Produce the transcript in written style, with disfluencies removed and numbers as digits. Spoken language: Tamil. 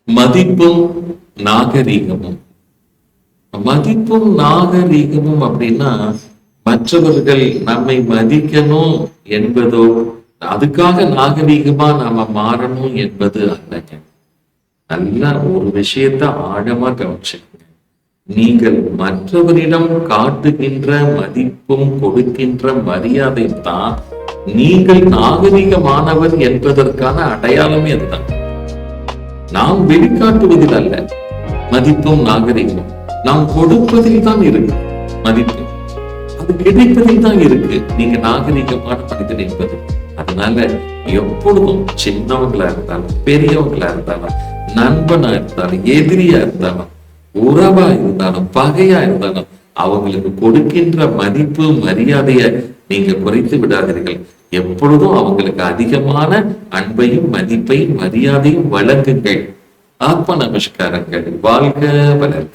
மதிப்பும் நாகரீகமும். மதிப்பும் நாகரீகமும் அப்படின்னா மற்றவர்கள் நம்மை மதிக்கணும் என்பதோ அதுக்காக நாகரீகமா நாம மாறணும் என்பது அல்லங்க. நல்லா ஒரு விஷயத்த ஆழமா கவனிச்சுக்கோங்க. நீங்கள் மற்றவரிடம் காட்டுகின்ற மதிப்பும் கொடுக்கின்ற மரியாதை தான் நீங்கள் நாகரிகமானவர் என்பதற்கான அடையாளமே அதுதான். நாம் வெளிக்காட்டுவதில் அல்ல மதிப்பும் நாகரிகமும், நாம் கொடுப்பதில் தான் இருக்கு மதிப்பு. அது கிடைப்பதில் தான் இருக்கு நீங்க நாகரிகமான மனிதன் என்பது. அதனால எப்பொழுதும் சின்னவங்களா இருந்தாலும் பெரியவங்களா இருந்தாலும் நண்பனா இருந்தாலும் எதிரியா இருந்தாலும் உறவா இருந்தாலும் பகையா இருந்தாலும் அவங்களுக்கு கொடுக்கின்ற மதிப்பு மரியாதைய நீங்க குறைத்து விடாதீர்கள். எப்பொழுதும் அவங்களுக்கு அதிகமான அன்பையும் மதிப்பையும் மரியாதையும் வழங்குங்கள். ஆத்ம நமஸ்காரங்கள். வாழ்க வளர்க.